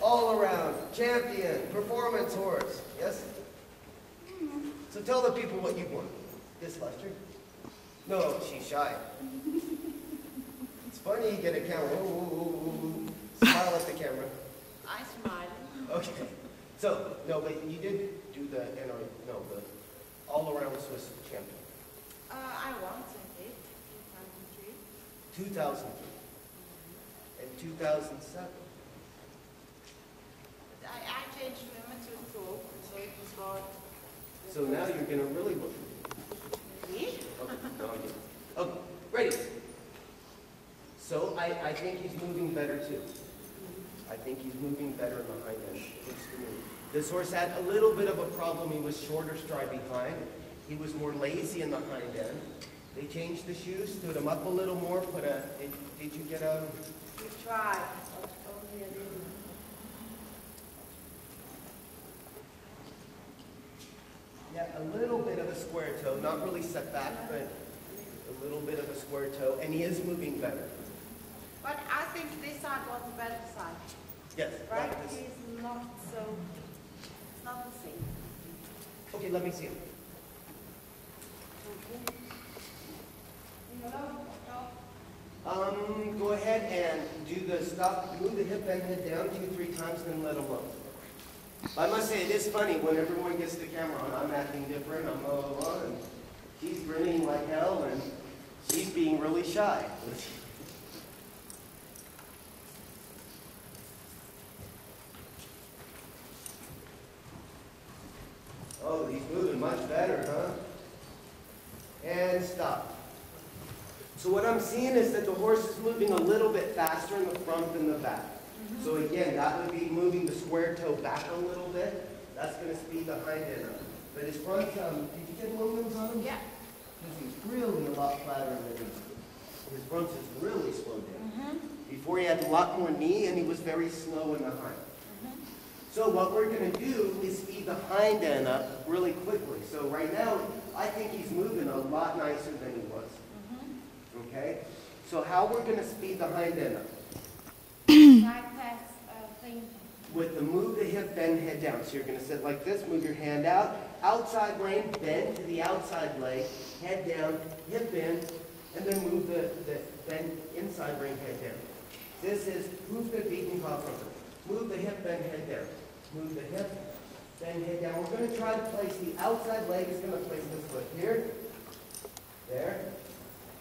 all around, champion, performance horse. Yes? So tell the people what you want. Yes, Lester? No, she's shy. It's funny you get a camera. Ooh. Smile at the camera. I smile. Okay. So, no, but you did do the all-around Swiss champion. I won it, 2003. 2003. And 2007. I changed women to a pro, so it was hard. So now you're going to really look. Me? Okay, no, you. Okay, ready. So I think he's moving better too. I think he's moving better in the hind end. This horse had a little bit of a problem. He was shorter stride behind. He was more lazy in the hind end. They changed the shoes, stood him up a little more, did you get a... We tried, but only a little. Yeah, a little bit of a square toe, not really set back, but a little bit of a square toe, and he is moving better. But I think this side was the better side. Yes. Right? Like this. He's not so, it's not the same. Okay, let me see him. Go ahead and do the stop, move the hip and head down 2-3 times, then let him low. I must say, it is funny when everyone gets the camera on. I'm acting different, I'm blah, blah, blah, and she's grinning like hell, and she's being really shy. Oh, he's moving much better, huh? And stop. So what I'm seeing is that the horse is moving a little bit faster in the front than the back. So again, that would be moving the square toe back a little bit. That's going to speed the hind end up. But his front, did you get movements on him? Yeah. Because he's really a lot flatter than his front is really slowed down. Before he had a lot more knee and he was very slow in the hind. So what we're going to do is speed the hind end up really quickly. So right now, I think he's moving a lot nicer than he was. Okay? So how we're going to speed the hind end up? Like that thing. With the move the hip, bend head down. So you're going to sit like this, move your hand out, outside rein, bend to the outside leg, head down, hip bend, and then move the bend inside rein, head down. This is move the beat and cough front. Move the hip, bend head down. Move the hip, bend head down. We're going to try to place the outside leg is going to place this foot here, there,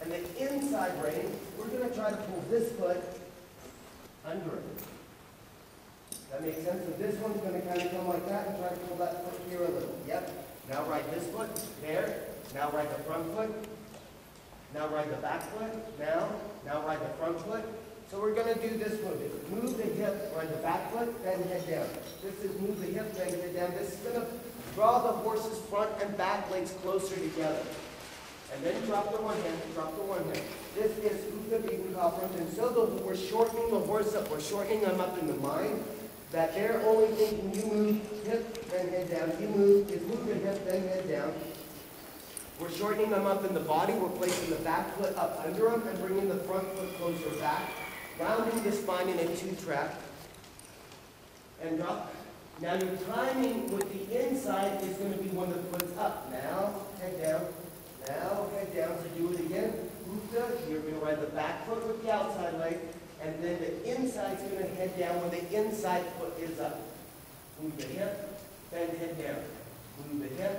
and the inside rein, we're going to try to pull this foot under it. That makes sense? So this one's going to kind of come like that and try to pull that foot here a little. Yep. Now ride this foot, there. Now ride the front foot. Now ride the back foot. Now ride the front foot. So we're going to do this movement. Move the hip, ride the back foot, then head down. This is move the hip, then head down. This is going to draw the horse's front and back legs closer together. And then drop the one hand, drop the one hand. This is move the beat and cough front. And so we're shortening the horse up. We're shortening them up in the mind that they're only thinking you move hip, then head down. You move, it's move the hip, then head down. We're shortening them up in the body. We're placing the back foot up under them and bringing the front foot closer back. Rounding the spine in a 2-track. And drop. Now your timing with the inside is going to be when the foot's up. Now, head down. Now, head down. So do it again. You're going to ride the back foot with the outside leg. And then the inside's going to head down when the inside foot is up. Move the hip, then head down. Move the hip,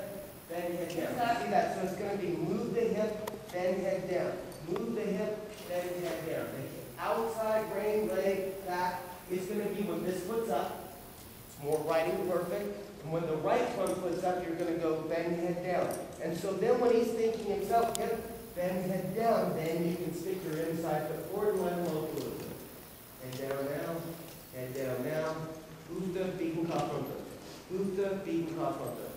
then head down. See that? So it's going to be move the hip, then head down. Move the hip, then head down. The outside rein, leg, back is going to be when this foot's up. It's more riding perfect. And when the right front foot's up, you're going to go bend head down. And so then when he's thinking himself, hip, bend head down, then you can stick your inside foot forward and let him low a little bit. Head down now, head down now. Move the beat and cough front foot. Move the beat and cough front foot.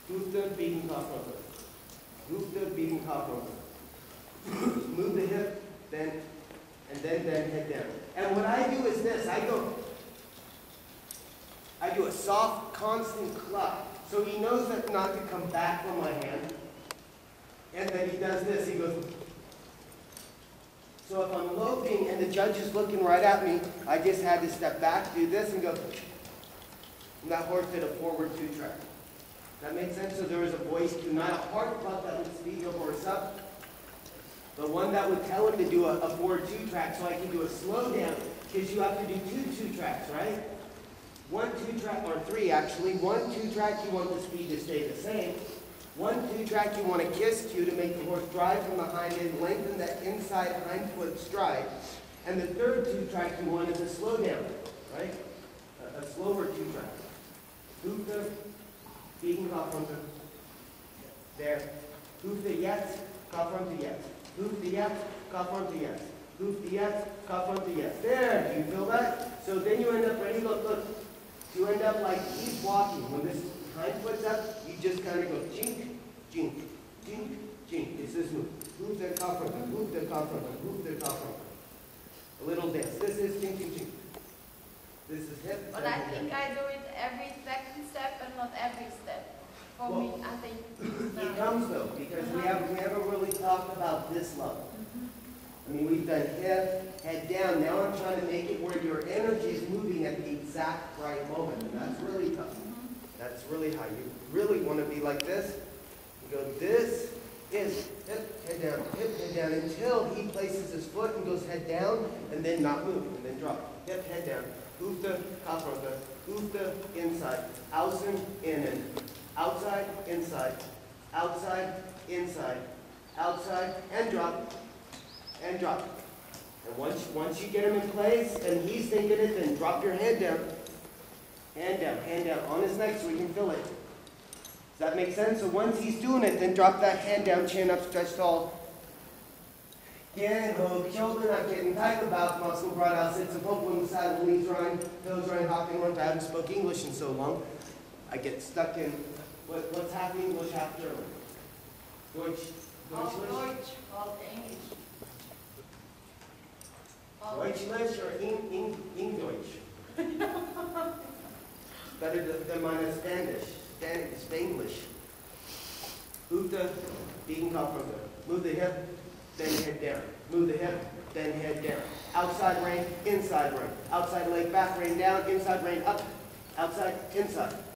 Move the beat and cough front foot. Move the beat and cough front foot. Move the hip, then head down. And what I do is this, I do a soft, constant cluck. So he knows that not to come back from my hand. And then he does this, he goes, So if I'm loping and the judge is looking right at me, I just had to step back, do this, and go. And that horse did a forward 2-track. That makes sense? So there was a voice, not a hard club that would speed your horse up, but one that would tell him to do a forward 2-track, so I can do a slow down, because you have to do 2 2-tracks, right? 1 2-track, or 3 actually. 1 2-track, you want the speed to stay the same. 1 2-track, you want to kiss to make the horse drive from the hind end, lengthen that inside hind foot stride. And the third 2-track you want is a slow down, right? A slower 2-track. Hoofde, biegen, Kopfrunde. There. Hoofde jetzt, Kopfrunde jetzt. Hoofde jetzt, Kopfrunde jetzt. Hoofde jetzt, Kopfrunde jetzt. There, do you feel that? So then you end up, ready, look. You end up like he's walking. When this hind foot's up, you just kind of go jink, jink, jink, jink. This is move. Hoofde, Kopfrunde, hoofde, Kopfrunde, hoofde, Kopfrunde. A little dance. This is jink, jink, jink. This is hip. But I think I do it every second step and not every step. For me, I think. It comes though, because we haven't really talked about this level. I mean, we've done hip, head down. Now I'm trying to make it where your energy is moving at the exact right moment, and that's really tough. That's really how you really want to be like this. You go, this is hip, head down, until he places his foot and goes head down, and then not move, and then drop. Hip, head down. Hoofde, Kopfrunde, hoofde, inside, außen, innen, outside, inside, outside, inside, outside, and drop, and drop. And once you get him in place, and he's thinking it, then drop your hand down, on his neck so we can feel it. Does that make sense? So once he's doing it, then drop that hand down, chin up, stretch tall. Again, hold shoulder, not getting tight, the bowel muscle brought out, sits and poke on the side, knees running, toes running, hopping on. I haven't spoke English in so long. I get stuck in what's half English, half German. Deutsch. All Deutsch, all English. Deutschlish or English? Better than mine is Spanish, Spanglish. Hoofde, biegen, Kopfrunde. Move the hip, then head down. Move the hip, then head down. Outside rein, inside rein. Outside leg back, rein down, inside rein up. Outside, inside.